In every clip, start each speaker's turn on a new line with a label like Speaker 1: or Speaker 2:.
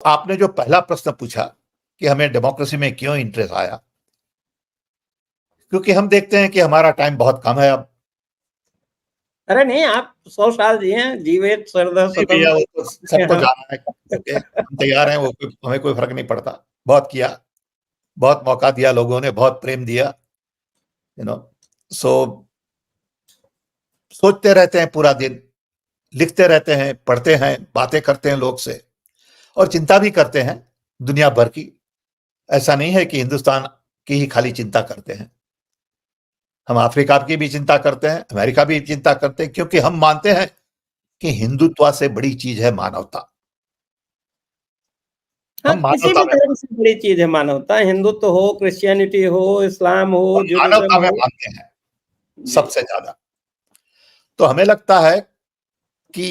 Speaker 1: आपने जो पहला प्रश्न पूछा कि हमें डेमोक्रेसी में क्यों इंटरेस्ट आया, क्योंकि हम देखते हैं कि हमारा टाइम बहुत कम है अब।
Speaker 2: अरे नहीं, आप 100 साल जिए, जीवित सरदर
Speaker 1: नहीं
Speaker 2: सतम।
Speaker 1: भैया, वो तो सबको जाना है। ओके, हम तैयार हैं, वो हमें कोई फर्क नहीं पड़ता। बहुत किया, बहुत मौका दिया, लोगों ने बहुत प्रेम दिया, यू नो। सो सोचते रहते हैं पूरा दिन, लिखते रहते हैं, पढ़ते हैं, बातें करते हैं लोग से, और चिंता भी करते हैं दुनिया भर की। ऐसा नहीं है कि हिंदुस्तान की ही खाली चिंता करते हैं, हम अफ्रीका की भी चिंता करते हैं, अमेरिका भी चिंता करते हैं, क्योंकि हम मानते हैं कि हिंदुत्व से बड़ी चीज है मानवता।
Speaker 2: हाँ,
Speaker 1: हम
Speaker 2: किसी
Speaker 1: मानवता
Speaker 2: भी
Speaker 1: में
Speaker 2: धर्म से बड़ी चीज है मानवता, हिंदुत्व हो, क्रिश्चियनिटी हो, इस्लाम हो, जूडिज्म
Speaker 1: मानवता में
Speaker 2: हो।
Speaker 1: मानते हैं
Speaker 2: जी।
Speaker 1: सबसे ज्यादा। तो हमें लगता है कि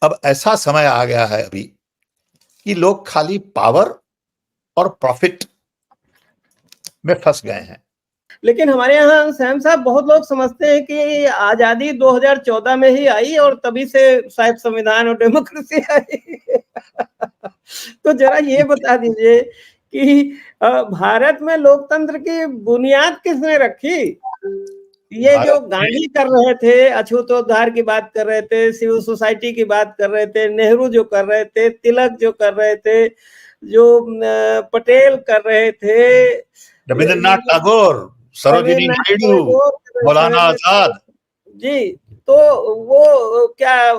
Speaker 1: अब ऐसा समय आ गया है अभी कि लोग खाली पावर और प्रॉफिट में फंस गए हैं।
Speaker 2: लेकिन हमारे यहाँ सैम साहब, बहुत लोग समझते हैं कि आजादी 2014 में ही आई और तभी से शायद संविधान और डेमोक्रेसी आई। तो जरा ये बता दीजिए कि भारत में लोकतंत्र की बुनियाद किसने रखी? ये जो
Speaker 1: भारत में
Speaker 2: गांधी कर रहे थे, अछूतोद्धार की बात कर रहे थे, सिविल सोसाइटी की बात कर रहे थे, नेहरू जो कर रहे थे, तिलक जो कर रहे थे, जो पटेल कर रहे थे,
Speaker 1: रविंद्रनाथ टैगोर, सरोजिनी
Speaker 2: रविन्द्रनाथ
Speaker 1: नायडू,
Speaker 2: टैगोर कर
Speaker 1: मौलाना
Speaker 2: रहे थे।
Speaker 1: आजाद।
Speaker 2: जी, तो वो क्या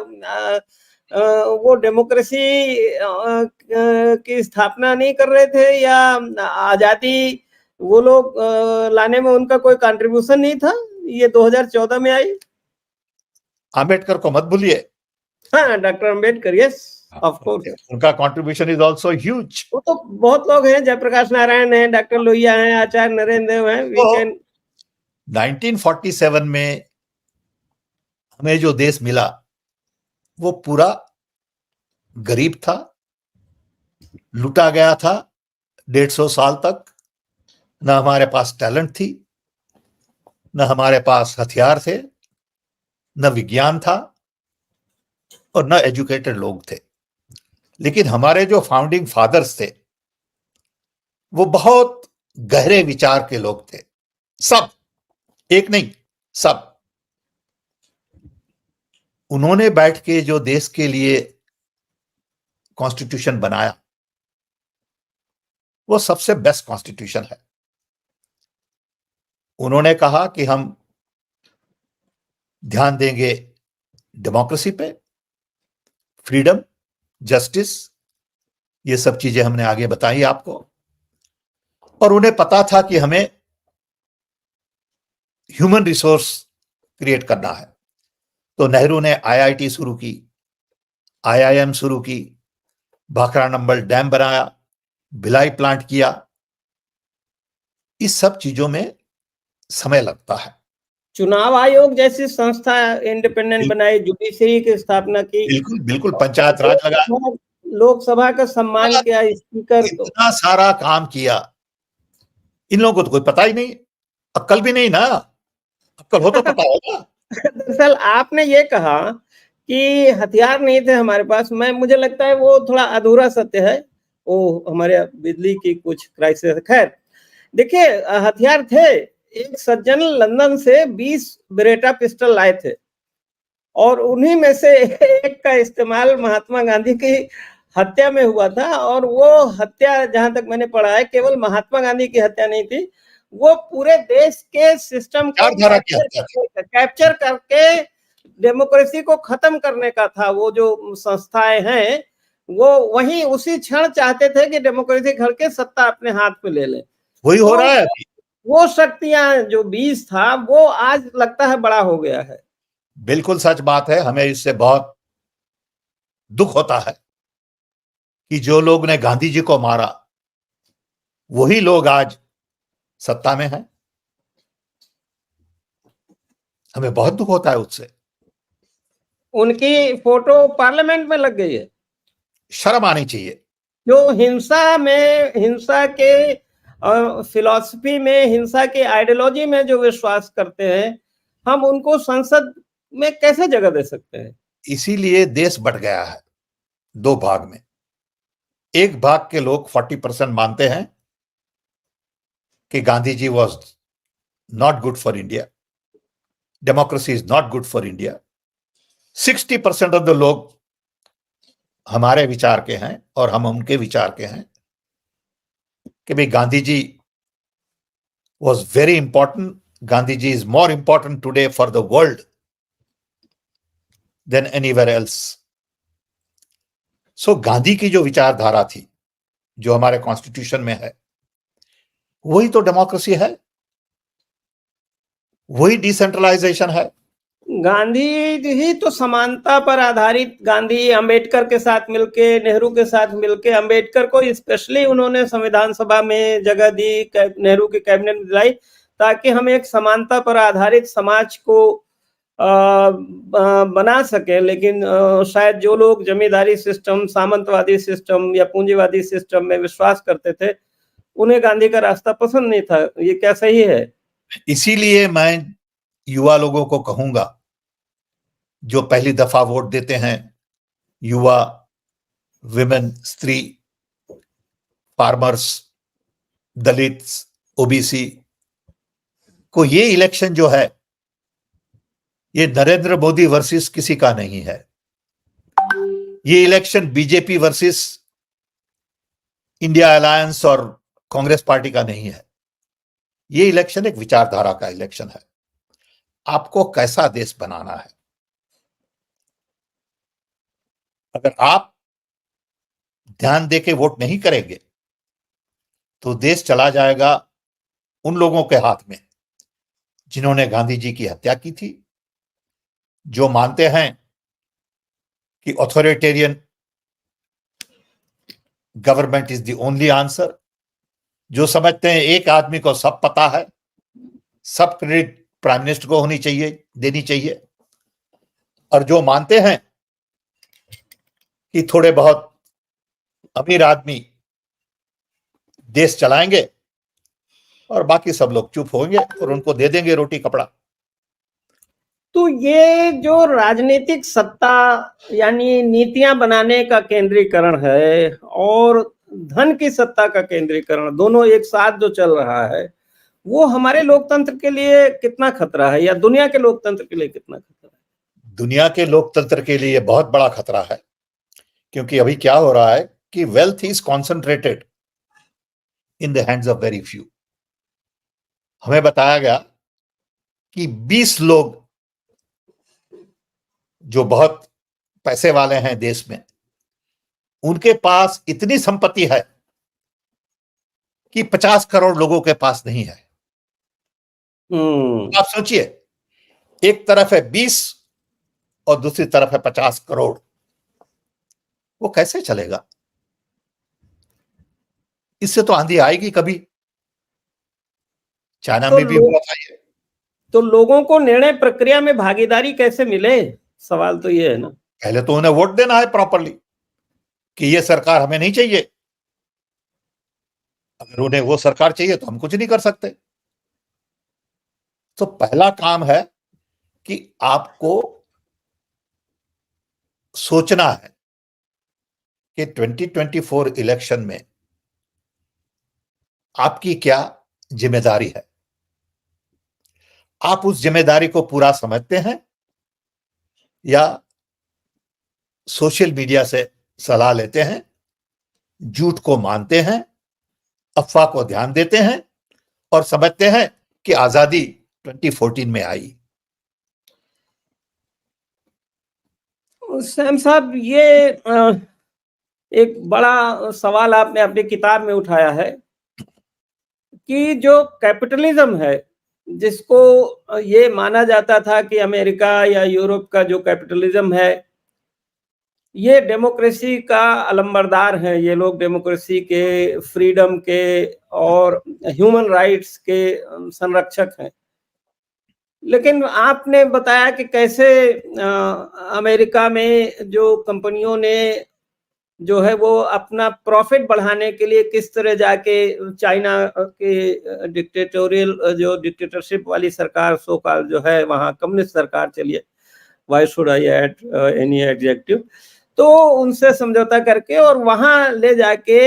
Speaker 2: वो डेमोक्रेसी की स्थापना नहीं कर रहे थे, या आजादी वो लोग लाने में उनका कोई कंट्रीब्यूशन नहीं था? ये 2014 में आई।
Speaker 1: आम्बेडकर को मत भूलिए।
Speaker 2: हाँ, doctor Ambedkar, yes, of course.
Speaker 1: उनका कंट्रीब्यूशन इज आल्सो ह्यूज।
Speaker 2: वो तो बहुत लोग हैं, जयप्रकाश नारायण हैं, डॉक्टर लोहिया हैं, आचार्य नरेंद्र देव हैं, वी
Speaker 1: तो
Speaker 2: कैन।
Speaker 1: 1947 में हमें जो देश मिला वो पूरा गरीब था, लूटा गया था 150 साल तक। न हमारे पास टैलेंट थी, न हमारे पास हथियार थे, न विज्ञान था, और न एजुकेटेड लोग थे। लेकिन हमारे जो फाउंडिंग फादर्स थे वो बहुत गहरे विचार के लोग थे, सब, एक नहीं, सब। उन्होंने बैठ के जो देश के लिए कॉन्स्टिट्यूशन बनाया वो सबसे बेस्ट कॉन्स्टिट्यूशन है। उन्होंने कहा कि हम ध्यान देंगे डेमोक्रेसी पे, फ्रीडम, जस्टिस, ये सब चीजें हमने आगे बताई आपको। और उन्हें पता था कि हमें ह्यूमन रिसोर्स क्रिएट करना है। तो नेहरू ने आईआईटी शुरू की, आईआईएम शुरू की, भाखड़ा नंबर डैम बनाया, भिलाई प्लांट किया। इस सब चीजों में समय लगता है।
Speaker 2: चुनाव आयोग जैसी संस्था इंडिपेंडेंट बनाई, जुडिशरी की स्थापना की,
Speaker 1: बिल्कुल बिल्कुल, पंचायत राज लगा,
Speaker 2: लोकसभा का सम्मान किया, स्पीकर को।
Speaker 1: इतना सारा काम किया। इन लोगों को तो कोई पता ही नहीं, अक्कल भी नहीं ना, अक्कल हो तो पता होगा।
Speaker 2: दरअसल आपने ये कहा कि हथियार नहीं थे हमारे पास, मुझे लगता है वो थोड़ा अधूरा सत्य है। वो हमारे बिजली की कुछ क्राइसिस, खैर देखिए, हथियार थे। एक सज्जन लंदन से 20 बेरेटा पिस्टल लाए थे, और उन्हीं में से एक का इस्तेमाल महात्मा गांधी की हत्या में हुआ था। और वो हत्या, जहां तक मैंने पढ़ा है, केवल महात्मा गांधी की हत्या नहीं थी, वो पूरे देश के सिस्टम को
Speaker 1: विचारधारा की हत्या थी।
Speaker 2: कैप्चर करके डेमोक्रेसी को खत्म करने का था। वो जो संस्थाएं हैं, वो वही उसी क्षण चाहते थे कि डेमोक्रेसी घर के सत्ता अपने हाथ में ले ले।
Speaker 1: वही हो
Speaker 2: तो
Speaker 1: रहा है अभी।
Speaker 2: वो शक्तियां, जो बीज था, वो आज लगता है बड़ा हो गया है।
Speaker 1: बिल्कुल सच बात है। हमें इससे बहुत दुख होता है कि जो लोग ने गांधी जी को मारा वही लोग आज सत्ता में हैं। हमें बहुत दुख होता है उससे।
Speaker 2: उनकी फोटो पार्लियामेंट में लग गई है।
Speaker 1: शर्म आनी चाहिए।
Speaker 2: जो हिंसा में, हिंसा के फिलॉसफी में, हिंसा की आइडियोलॉजी में जो विश्वास करते हैं, हम उनको संसद में कैसे जगह दे सकते हैं?
Speaker 1: इसीलिए देश बट गया है दो भाग में। एक भाग के लोग 40% मानते हैं कि Gandhi ji was not good for India, democracy is not good for India. 60% of the लोग हमारे विचार के हैं और हम उनके विचार के हैं कि भाई Gandhi ji was very important, Gandhi ji is more important today for the world than anywhere else. So Gandhi की जो विचारधारा थी, जो हमारे कॉन्स्टिट्यूशन में है, वही तो डेमोक्रेसी है, वही डिसेंट्रलाइजेशन है।
Speaker 2: गांधी जी ही तो समानता पर आधारित, गांधी अंबेडकर के साथ मिलके, नेहरू के साथ मिलके, अंबेडकर को स्पेशली उन्होंने संविधान सभा में जगह दी, नेहरू की कैबिनेट में दिलाई, ताकि हम एक समानता पर आधारित समाज को बना सके। लेकिन शायद जो लोग जमींदारी सिस्टम, सामंतवादी सिस्टम या पूंजीवादी सिस्टम में विश्वास करते थे, उन्हें गांधी का रास्ता पसंद नहीं था। ये क्या सही है?
Speaker 1: इसीलिए मैं युवा लोगों को कहूंगा, जो पहली दफा वोट देते हैं, युवा, विमेन, स्त्री, फार्मर्स, दलित्स, ओबीसी को, ये इलेक्शन जो है, ये नरेंद्र मोदी वर्सेस किसी का नहीं है। ये election BJP versus India alliance और कांग्रेस पार्टी का नहीं है। ये इलेक्शन एक विचारधारा का इलेक्शन है। आपको कैसा देश बनाना है? अगर आप ध्यान देके वोट नहीं करेंगे तो देश चला जाएगा उन लोगों के हाथ में जिन्होंने गांधी जी की हत्या की थी, जो मानते हैं कि authoritarian government is the only answer, जो समझते हैं एक आदमी को सब पता है, सब क्रेडिट प्राइम मिनिस्टर को होनी चाहिए, देनी चाहिए, और जो मानते हैं कि थोड़े बहुत अमीर आदमी देश चलाएंगे और बाकी सब लोग चुप होंगे और उनको दे देंगे रोटी कपड़ा।
Speaker 2: तो ये जो राजनीतिक सत्ता यानी नीतियां बनाने का केंद्रीकरण है और धन की सत्ता का केंद्रीकरण, दोनों एक साथ जो चल रहा है, वो हमारे लोकतंत्र के लिए कितना खतरा है, या दुनिया के लोकतंत्र के लिए कितना खतरा है?
Speaker 1: दुनिया के लोकतंत्र के लिए बहुत बड़ा खतरा है, क्योंकि अभी क्या हो रहा है कि wealth is concentrated in the hands of very few. हमें बताया गया कि 20 लोग जो बहुत पैसे वाले हैं देश में, उनके पास इतनी संपत्ति है कि 50 करोड़ लोगों के पास नहीं है। आप सोचिए, एक तरफ है 20 और दूसरी तरफ है 50 करोड़, वो कैसे चलेगा? इससे तो आंधी आएगी कभी। चाइना में भी हुआ था ये।
Speaker 2: तो लोगों को निर्णय प्रक्रिया में भागीदारी कैसे मिले, सवाल तो ये है ना।
Speaker 1: पहले तो उन्हें वोट देना है प्रॉपरली कि ये सरकार हमें नहीं चाहिए। अगर उन्हें वो सरकार चाहिए तो हम कुछ नहीं कर सकते। तो पहला काम है कि आपको सोचना है कि 2024 इलेक्शन में आपकी क्या जिम्मेदारी है। आप उस जिम्मेदारी को पूरा समझते हैं या सोशल मीडिया से सलाह लेते हैं, झूठ को मानते हैं, अफवाह को ध्यान देते हैं और समझते हैं कि आजादी 2014 में आई।
Speaker 2: सैम साहब, ये एक बड़ा सवाल आपने अपनी किताब में उठाया है कि जो कैपिटलिज्म है, जिसको ये माना जाता था कि अमेरिका या यूरोप का जो कैपिटलिज्म है, ये डेमोक्रेसी का अलंबरदार है। ये लोग डेमोक्रेसी के, फ्रीडम के और ह्यूमन राइट्स के संरक्षक हैं। लेकिन आपने बताया कि कैसे अमेरिका में जो कंपनियों ने जो है वो अपना प्रॉफिट बढ़ाने के लिए किस तरह जाके चाइना के डिक्टेटरशिप वाली सरकार सो कॉल्ड जो है, वहाँ कम्युनिस्ट सरकार, चलिए, why should I add any adjective, तो उनसे समझौता करके और वहां ले जाके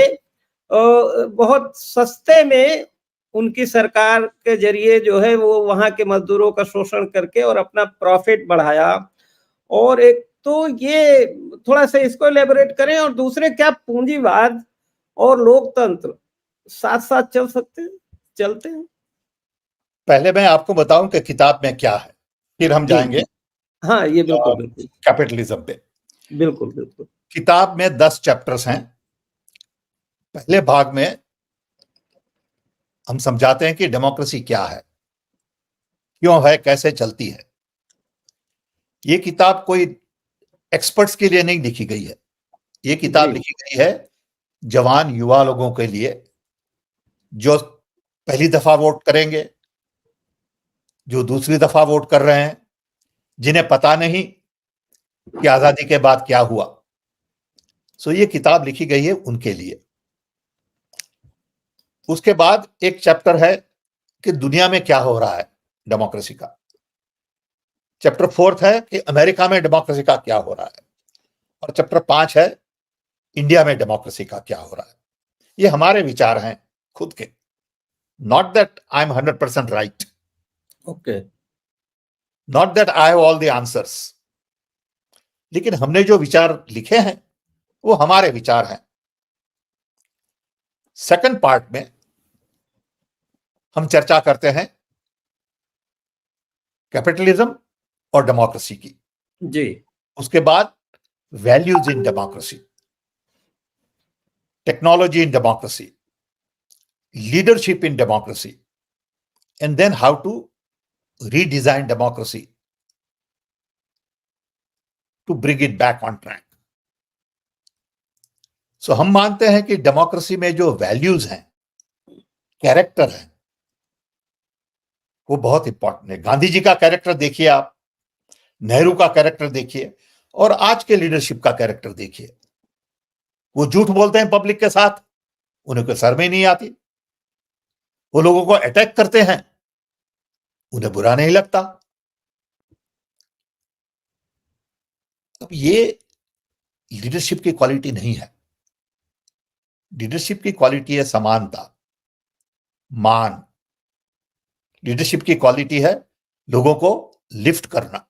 Speaker 2: बहुत सस्ते में उनकी सरकार के जरिए जो है वो वहां के मजदूरों का शोषण करके और अपना प्रॉफिट बढ़ाया। और एक तो ये थोड़ा सा इसको एलेबोरेट करें, और दूसरे क्या पूंजीवाद और लोकतंत्र साथ साथ चल सकते हैं, चलते हैं?
Speaker 1: पहले मैं आपको बताऊं कि किताब में क्या है, फिर हम
Speaker 2: जी
Speaker 1: जाएंगे
Speaker 2: जी, हाँ ये बिल्कुल बिल्कुल
Speaker 1: कैपिटलिज्म पे।
Speaker 2: बिल्कुल बिल्कुल।
Speaker 1: किताब में 10 चैप्टर्स हैं। पहले भाग में हम समझाते हैं कि डेमोक्रेसी क्या है, क्यों है, कैसे चलती है। ये किताब कोई एक्सपर्ट्स के लिए नहीं लिखी गई है, ये किताब
Speaker 2: जी
Speaker 1: लिखी गई है जवान युवा लोगों के लिए, जो पहली दफा वोट करेंगे, जो दूसरी दफा वोट कर रहे हैं, जिन्हें पता नहीं कि आजादी के बाद क्या हुआ। सो ये किताब लिखी गई है उनके लिए। उसके बाद एक चैप्टर है कि दुनिया में क्या हो रहा है डेमोक्रेसी का। चैप्टर 4 है कि अमेरिका में डेमोक्रेसी का क्या हो रहा है, और चैप्टर 5 है इंडिया में डेमोक्रेसी का क्या हो रहा है। ये हमारे विचार हैं खुद के, not that I am 100% right,
Speaker 2: okay.
Speaker 1: Not that I have all the answers, लेकिन हमने जो विचार लिखे हैं वो हमारे विचार हैं। सेकंड पार्ट में हम चर्चा करते हैं कैपिटलिज्म और डेमोक्रेसी की।
Speaker 2: जी
Speaker 1: उसके बाद values in democracy, technology in democracy, leadership in democracy, and then how to redesign democracy to bring it back on track. So हम मानते हैं कि डेमोक्रेसी में जो वैल्यूज हैं, कैरेक्टर है, वो बहुत इंपॉर्टेंट है। गांधी जी का कैरेक्टर देखिए आप, नेहरू का कैरेक्टर देखिए, और आज के लीडरशिप का कैरेक्टर देखिए। वो झूठ बोलते हैं पब्लिक के साथ, उन्हें कोई शर्म ही नहीं आती। वो लोगों को अटैक करते हैं, उन्हें बुरा नहीं लगता। अब ये लीडरशिप की क्वालिटी नहीं है। लीडरशिप की क्वालिटी है समानता, मान। लीडरशिप की क्वालिटी है लोगों को लिफ्ट करना।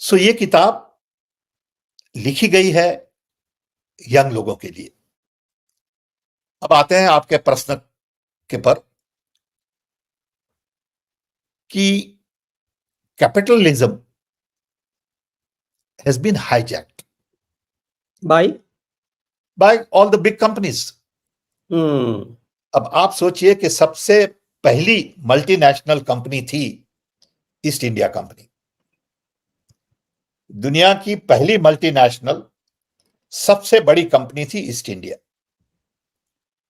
Speaker 1: सो ये किताब लिखी गई है यंग लोगों के लिए। अब आते हैं आपके प्रश्न के पर कि कैपिटलिज्म has been hijacked
Speaker 2: भाई।
Speaker 1: by all the big companies. अब आप सोचिए कि सबसे पहली मल्टीनेशनल कंपनी थी ईस्ट इंडिया कंपनी। दुनिया की पहली मल्टीनेशनल सबसे बड़ी कंपनी थी ईस्ट इंडिया।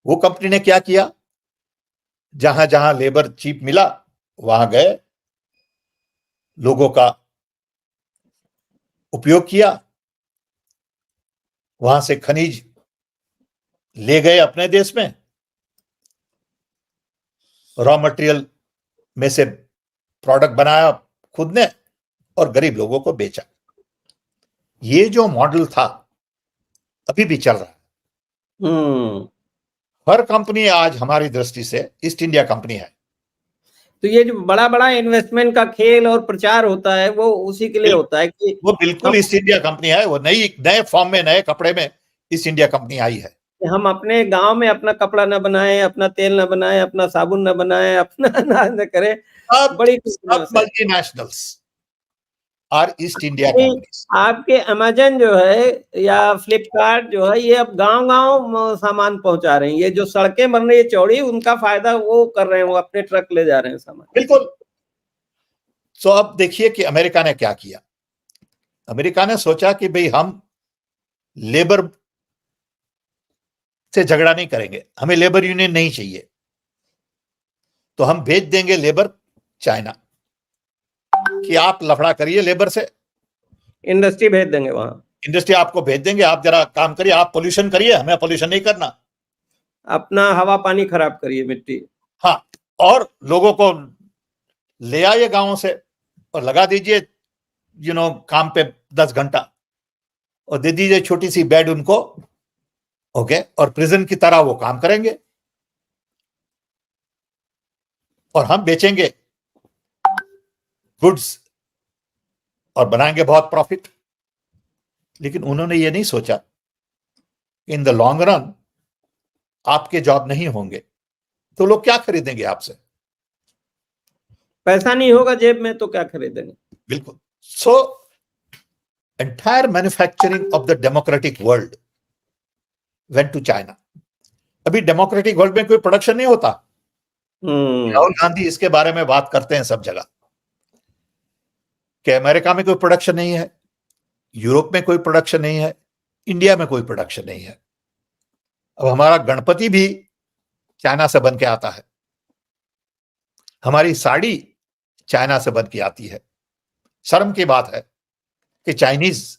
Speaker 1: वो कंपनी ने क्या किया, जहां जहां लेबर चीप मिला वहां गए, लोगों का उपयोग किया, वहां से खनिज ले गए अपने देश में, रॉ मटेरियल में से प्रोडक्ट बनाया खुद ने और गरीब लोगों को बेचा। ये जो मॉडल था अभी भी चल रहा है। हर कंपनी आज हमारी दृष्टि से ईस्ट इंडिया कंपनी है।
Speaker 2: तो ये जो बड़ा बड़ा इन्वेस्टमेंट का खेल और प्रचार होता है वो उसी के लिए होता है कि
Speaker 1: वो बिल्कुल ईस्ट इंडिया कंपनी है। वो नए फॉर्म में, नए कपड़े में ईस्ट इंडिया कंपनी आई है।
Speaker 2: हम अपने गांव में अपना कपड़ा न बनाएं, अपना तेल न बनाएं, अपना साबुन न बनाएं, अपना न करें। बड़ी
Speaker 1: सब मल्टीनेशनल्स और ईस्ट इंडिया कंपनीज।
Speaker 2: आपके अमेजन जो है या फ्लिपकार्ट जो है, ये अब गांव गांव सामान पहुंचा रहे हैं। ये जो सड़कें बन रही है चौड़ी, उनका फायदा वो कर रहे हैं, वो अपने ट्रक ले जा रहे हैं सामान।
Speaker 1: बिल्कुल। तो अब देखिए कि अमेरिका ने क्या किया। अमेरिका ने सोचा कि भाई हम लेबर से झगड़ा नहीं करेंगे, हमें लेबर यूनियन नहीं चाहिए, तो हम भेज देंगे लेबर चाइना कि आप लफड़ा करिए लेबर से,
Speaker 2: इंडस्ट्री भेज देंगे वहां।
Speaker 1: इंडस्ट्री आपको भेज देंगे, आप जरा काम करिए, आप पोल्यूशन करिए, हमें पोल्यूशन नहीं करना,
Speaker 2: अपना हवा पानी खराब करिए, मिट्टी।
Speaker 1: हाँ, और लोगों को ले आइए गांवों से और लगा दीजिए काम पे 10 घंटा, और दे दीजिए छोटी सी बेड उनको, ओके, और प्रिजन की तरह वो काम करेंगे और हम बेचेंगे गुड्स और बनाएंगे बहुत प्रॉफिट। लेकिन उन्होंने ये नहीं सोचा इन द लॉन्ग रन आपके जॉब नहीं होंगे तो लोग क्या खरीदेंगे आपसे?
Speaker 2: पैसा नहीं होगा जेब में तो क्या खरीदेंगे?
Speaker 1: बिल्कुल। So entire manufacturing of the democratic world went to China. अभी डेमोक्रेटिक वर्ल्ड में कोई प्रोडक्शन नहीं होता। राहुल गांधी इसके बारे में बात करते हैं सब जगह कि अमेरिका में कोई प्रोडक्शन नहीं है, यूरोप में कोई प्रोडक्शन नहीं है, इंडिया में कोई प्रोडक्शन नहीं है। अब हमारा गणपति भी चाइना से बन के आता है, हमारी साड़ी चाइना से बन के आती है। शर्म की बात है कि चाइनीज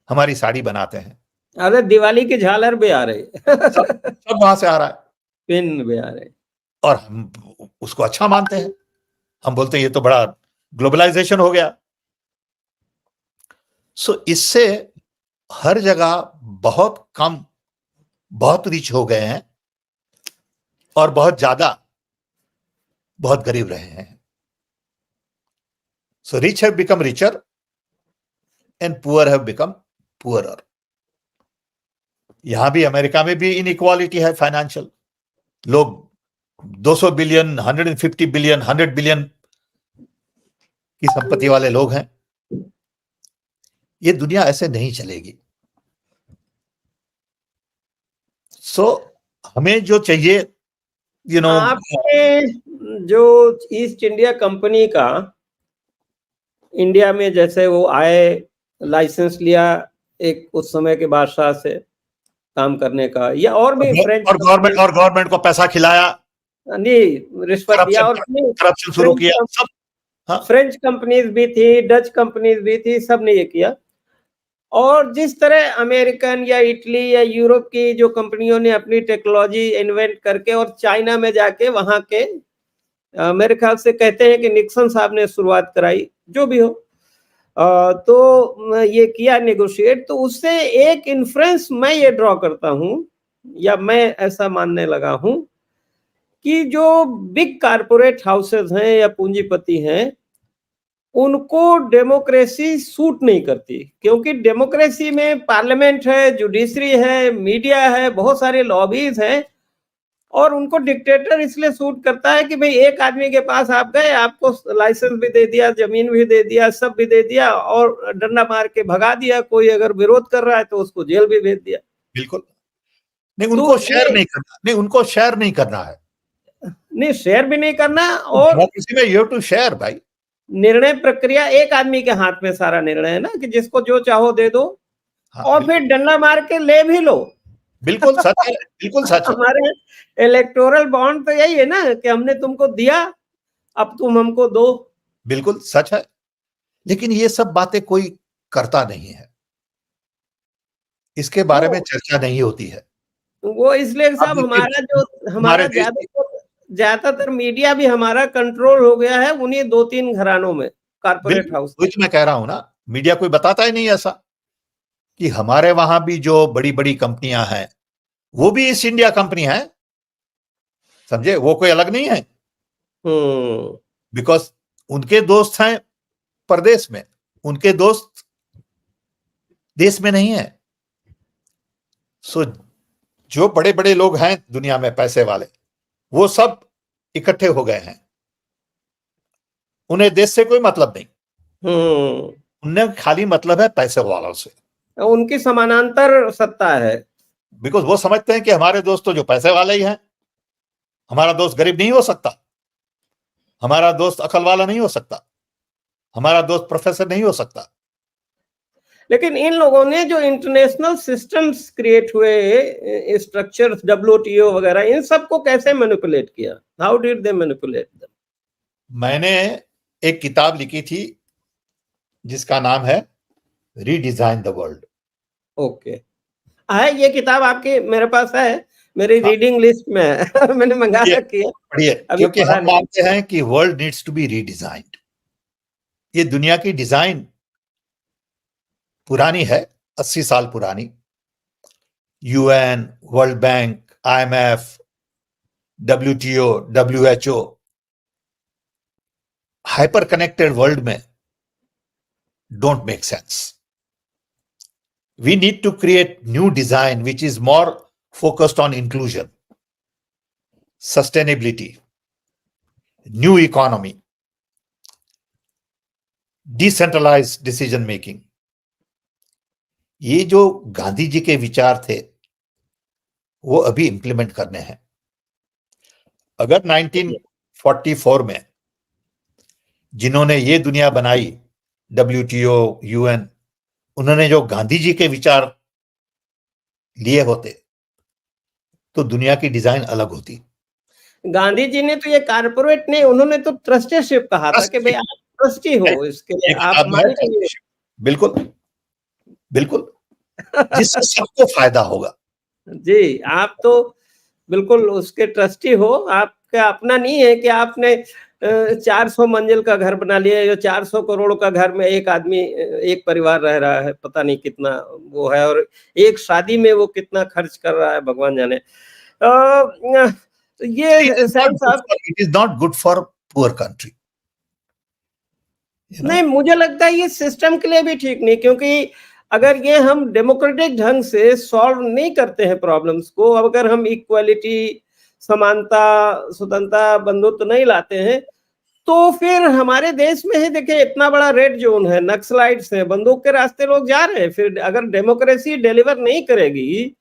Speaker 1: हमारी साड़ी बनाते हैं।
Speaker 2: अरे दिवाली की झालर भी आ रही
Speaker 1: सब वहां से आ रहा है,
Speaker 2: पिन भी आ रहे,
Speaker 1: और हम उसको अच्छा मानते हैं। हम बोलते हैं ये तो बड़ा ग्लोबलाइजेशन हो गया। सो इससे हर जगह बहुत कम बहुत रिच हो गए हैं और बहुत ज्यादा बहुत गरीब रहे हैं। So rich have become richer and poor have become poorer. यहां भी अमेरिका में भी इनइक्वालिटी है फाइनेंशियल। लोग 200 बिलियन, 150 बिलियन, 100 बिलियन की संपत्ति वाले लोग हैं। ये दुनिया ऐसे नहीं चलेगी। सो हमें जो चाहिए,
Speaker 2: आपने जो ईस्ट इंडिया कंपनी का इंडिया में जैसे वो आए, लाइसेंस लिया एक उस समय के बादशाह से काम करने का, या और भी फ्रेंच
Speaker 1: और गवर्नमेंट को पैसा खिलाया,
Speaker 2: नहीं रिश्वत दिया, और
Speaker 1: करप्शन शुरू किया, सब। हाँ?
Speaker 2: फ्रेंच कंपनीज भी थी, डच कंपनीज भी थी, सब ने ये किया। और जिस तरह अमेरिकन या इटली या यूरोप की जो कंपनियों ने अपनी टेक्नोलॉजी इन्वेंट करके और चाइना में जाके वहां के मेरे ख्याल से कहते हैं कि निक्सन साहब ने शुरुआत कराई, जो भी हो, तो ये किया नेगोशिएट, तो उससे एक इन्फ्रेंस मैं ये ड्रॉ करता हूं, या मैं ऐसा मानने लगा हूं कि जो बिग कारपोरेट हाउसेस हैं या पूंजीपति हैं, उनको डेमोक्रेसी सूट नहीं करती, क्योंकि डेमोक्रेसी में पार्लियामेंट है, जुडिशरी है, मीडिया है, बहुत सारे लॉबीज हैं, और उनको डिक्टेटर इसलिए सूट करता है कि भाई एक आदमी के पास आप गए, आपको लाइसेंस भी दे दिया, जमीन भी दे दिया, सब भी दे दिया, और डंडा मार के भगा दिया। कोई अगर विरोध कर रहा है तो उसको जेल भी भेज दिया।
Speaker 1: बिल्कुल नहीं, उनको शेयर नहीं करना, नहीं उनको शेयर नहीं करना है,
Speaker 2: नहीं शेयर भी नहीं करना, और
Speaker 1: इसमें यू हैव टू शेयर भाई।
Speaker 2: निर्णय प्रक्रिया एक आदमी के हाथ में सारा निर्णय है ना, कि जिसको जो चाहो दे दो। हाँ, और फिर डंडा मार के ले भी लो।
Speaker 1: बिल्कुल सच है, बिल्कुल सच है।
Speaker 2: हमारे इलेक्टोरल बॉन्ड तो यही है ना कि हमने तुमको दिया, अब तुम हमको दो।
Speaker 1: बिल्कुल सच है, लेकिन ये सब बातें कोई करता नहीं है, इसके बारे में चर्चा नहीं होती है।
Speaker 2: वो इसलिए साहब हमारा ज्यादातर मीडिया भी हमारा कंट्रोल हो गया है उन्हीं 2-3 घरानों में, कारपोरेट हाउस।
Speaker 1: कुछ मैं कह रहा हूं ना, मीडिया कोई बताता ही नहीं ऐसा कि हमारे वहां भी जो बड़ी बड़ी कंपनियां हैं वो भी ईस्ट इंडिया कंपनी है, समझे, वो कोई अलग नहीं है। बिकॉज उनके दोस्त हैं परदेश में, उनके दोस्त देश में नहीं है। सो जो बड़े बड़े लोग हैं दुनिया में पैसे वाले, वो सब इकट्ठे हो गए हैं, उन्हें देश से कोई मतलब नहीं, उन्हें खाली मतलब है पैसे वालों से।
Speaker 2: उनकी समानांतर सत्ता है,
Speaker 1: बिकॉज वो समझते हैं कि हमारे दोस्त तो जो पैसे वाले ही हैं, हमारा दोस्त गरीब नहीं हो सकता, हमारा दोस्त अकल वाला नहीं हो सकता, हमारा दोस्त प्रोफेसर नहीं हो सकता।
Speaker 2: लेकिन इन लोगों ने जो इंटरनेशनल सिस्टम्स क्रिएट हुए, स्ट्रक्चर्स, WTO वगैरह, इन सबको कैसे मैनिपुलेट किया? How did they manipulate them? मैंने
Speaker 1: एक किताब लिखी थी जिसका नाम है रीडिजाइन द वर्ल्ड।
Speaker 2: ओके, है ये किताब आपकी? मेरे पास है, मेरी रीडिंग लिस्ट में है। मैंने मंगा रखी है,
Speaker 1: पढ़िए, क्योंकि हम मानते हैं कि वर्ल्ड नीड्स टू बी रीडिजाइन्ड। ये दुनिया की डिजाइन पुरानी है, 80 साल पुरानी। UN, world bank, IMF, WTO, WHO, hyper connected world में don't make sense. We need to create new design which is more focused on inclusion, sustainability, new economy, decentralized decision making. ये जो गांधी जी के विचार थे वो अभी इंप्लीमेंट करने हैं। अगर 1944 में जिन्होंने ये दुनिया बनाई, WTO, UN, उन्होंने जो गांधी जी के विचार लिए होते तो दुनिया की डिजाइन अलग होती।
Speaker 2: गांधी जी ने तो ये कारपोरेट नहीं, उन्होंने तो ट्रस्टीशिप कहा था कि भाई आप ट्रस्टी हो, इसके लिए आप मान लीजिए।
Speaker 1: बिल्कुल बिल्कुल, जिससे सबको फायदा होगा।
Speaker 2: जी, आप तो बिल्कुल उसके ट्रस्टी हो। आपका अपना नहीं है कि आपने 400 मंजिल का घर बना लिया, या 400 करोड़ का घर में एक आदमी, एक परिवार रह रहा है, पता नहीं कितना वो है, और एक शादी में वो कितना खर्च कर रहा है, भगवान जाने। ये साहब,
Speaker 1: it is not good for poor country.
Speaker 2: नहीं, मुझे लगता है ये सिस्टम के लिए भी ठीक नहीं, क्योंकि अगर ये हम डेमोक्रेटिक ढंग से सॉल्व नहीं करते हैं प्रॉब्लम्स को, अगर हम इक्वालिटी, समानता, स्वतंत्रता, बंधुत्व नहीं लाते हैं, तो फिर हमारे देश में ही देखिए इतना बड़ा रेड जोन है, नक्सलाइट्स हैं, बंदूक के रास्ते लोग जा रहे हैं। फिर अगर डेमोक्रेसी डिलीवर नहीं करेगी,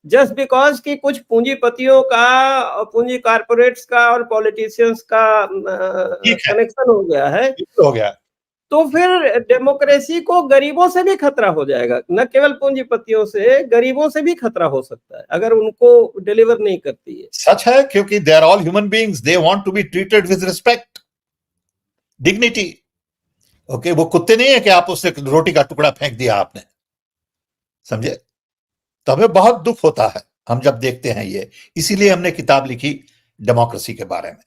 Speaker 2: जस्ट बिकॉज कि कुछ पूंजीपतियों का, पूंजी कारपोरेट्स का और पॉलिटिशियंस का कनेक्शन हो गया, तो फिर डेमोक्रेसी को गरीबों से भी खतरा हो जाएगा, न केवल पूंजीपतियों से, गरीबों से भी खतरा हो सकता है अगर उनको डिलीवर नहीं करती है।
Speaker 1: सच है, क्योंकि they are all human beings, they want to be treated with respect, dignity. Okay, वो कुत्ते नहीं है कि आप उससे रोटी का टुकड़ा फेंक दिया आपने, समझे? तो हमें बहुत दुख होता है हम जब देखते हैं ये, इसीलिए हमने किताब लिखी डेमोक्रेसी के बारे में।